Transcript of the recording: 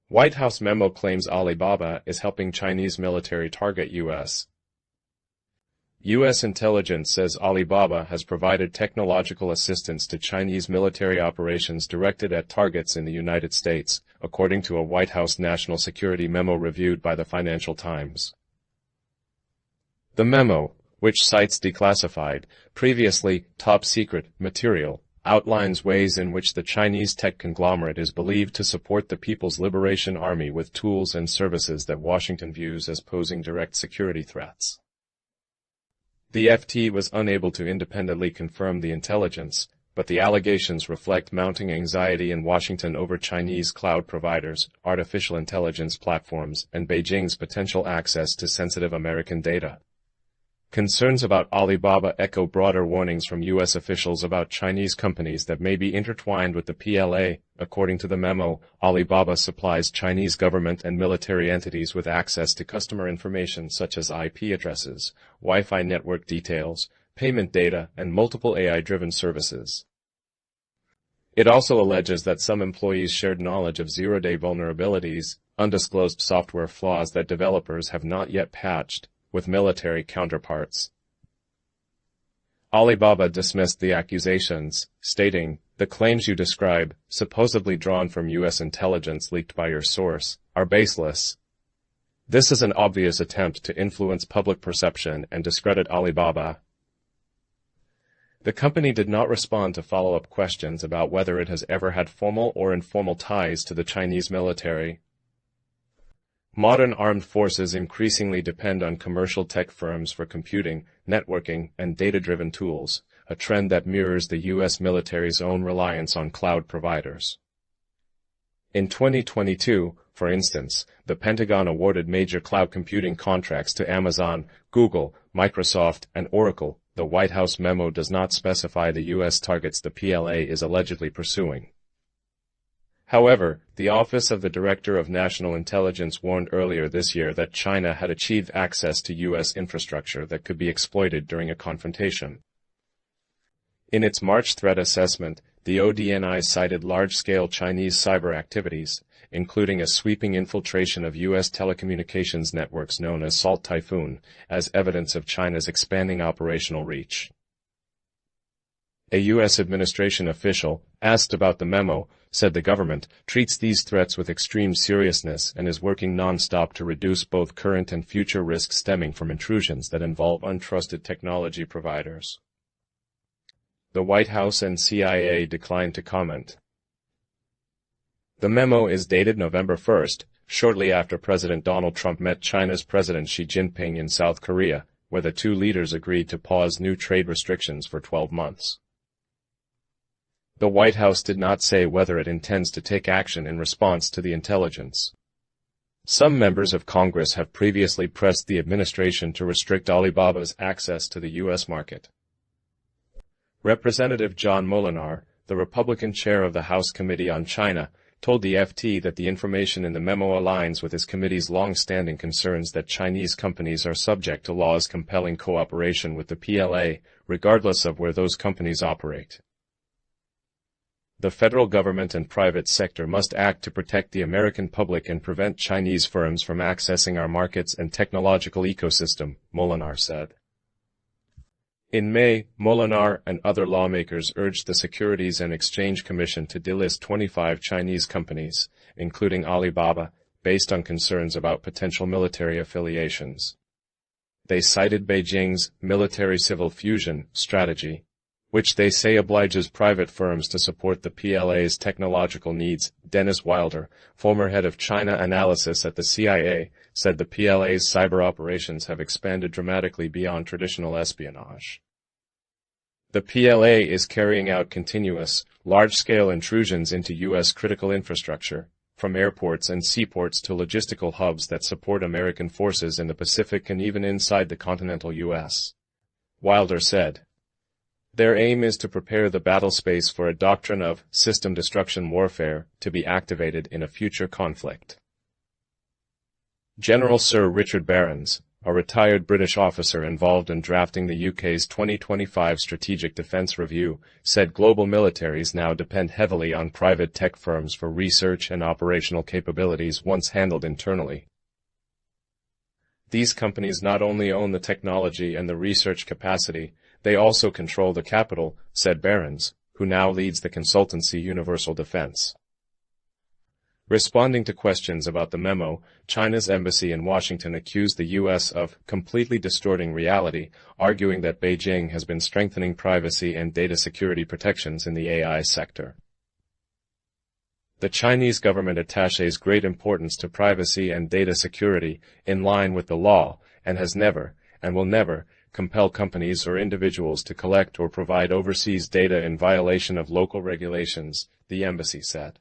White House memo claims Alibaba is helping Chinese military target U.S. U.S. intelligence says Alibaba has provided technological assistance to Chinese military operations directed at targets in the United States, according to a White House national security memo reviewed by the Financial Times. The memo, which cites declassified, previously top-secret material, outlines ways in which the Chinese tech conglomerate is believed to support the People's Liberation Army with tools and services that Washington views as posing direct security threats. The FT was unable to independently confirm the intelligence, but the allegations reflect mounting anxiety in Washington over Chinese cloud providers, artificial intelligence platforms, and Beijing's potential access to sensitive American data. Concerns about Alibaba echo broader warnings from U.S. officials about Chinese companies that may be intertwined with the PLA. According to the memo, Alibaba supplies Chinese government and military entities with access to customer information such as IP addresses, Wi-Fi network details, payment data, and multiple AI-driven services. It also alleges that some employees shared knowledge of zero-day vulnerabilities, undisclosed software flaws that developers have not yet patched, with military counterparts. Alibaba dismissed the accusations, stating, "The claims you describe, supposedly drawn from U.S. intelligence leaked by your source, are baseless. This is an obvious attempt to influence public perception and discredit Alibaba." The company did not respond to follow-up questions about whether it has ever had formal or informal ties to the Chinese military. Modern armed forces increasingly depend on commercial tech firms for computing, networking, and data-driven tools, a trend that mirrors the U.S. military's own reliance on cloud providers. In 2022, for instance, the Pentagon awarded major cloud computing contracts to Amazon, Google, Microsoft, and Oracle. The White House memo does not specify the U.S. targets the PLA is allegedly pursuing. However, the Office of the Director of National Intelligence warned earlier this year that China had achieved access to U.S. infrastructure that could be exploited during a confrontation. In its March threat assessment, the ODNI cited large-scale Chinese cyber activities, including a sweeping infiltration of U.S. telecommunications networks known as Salt Typhoon, as evidence of China's expanding operational reach. A U.S. administration official, asked about the memo, said the government treats these threats with extreme seriousness and is working non-stop to reduce both current and future risks stemming from intrusions that involve untrusted technology providers. The White House and CIA declined to comment. The memo is dated November 1st, shortly after President Donald Trump met China's President Xi Jinping in South Korea, where the two leaders agreed to pause new trade restrictions for 12 months. The White House did not say whether it intends to take action in response to the intelligence. Some members of Congress have previously pressed the administration to restrict Alibaba's access to the U.S. market. Representative John Molinar, the Republican chair of the House Committee on China, told the FT that the information in the memo aligns with his committee's long-standing concerns that Chinese companies are subject to laws compelling cooperation with the PLA, regardless of where those companies operate. The federal government and private sector must act to protect the American public and prevent Chinese firms from accessing our markets and technological ecosystem, Molinar said. In May, Molinar and other lawmakers urged the Securities and Exchange Commission to delist 25 Chinese companies, including Alibaba, based on concerns about potential military affiliations. They cited Beijing's military-civil fusion strategy, which they say obliges private firms to support the PLA's technological needs. Dennis Wilder, former head of China analysis at the CIA, said the PLA's cyber operations have expanded dramatically beyond traditional espionage. The PLA is carrying out continuous, large-scale intrusions into U.S. critical infrastructure, from airports and seaports to logistical hubs that support American forces in the Pacific and even inside the continental U.S. Wilder said, "Their aim is to prepare the battle space for a doctrine of system destruction warfare to be activated in a future conflict." General Sir Richard Barrons, a retired British officer involved in drafting the UK's 2025 Strategic Defence Review, said global militaries now depend heavily on private tech firms for research and operational capabilities once handled internally. These companies not only own the technology and the research capacity, they also control the capital, said Behrens, who now leads the consultancy Universal Defense. Responding to questions about the memo, China's embassy in Washington accused the U.S. of completely distorting reality, arguing that Beijing has been strengthening privacy and data security protections in the AI sector. The Chinese government attaches great importance to privacy and data security in line with the law, and has never, and will never, compel companies or individuals to collect or provide overseas data in violation of local regulations, the embassy said.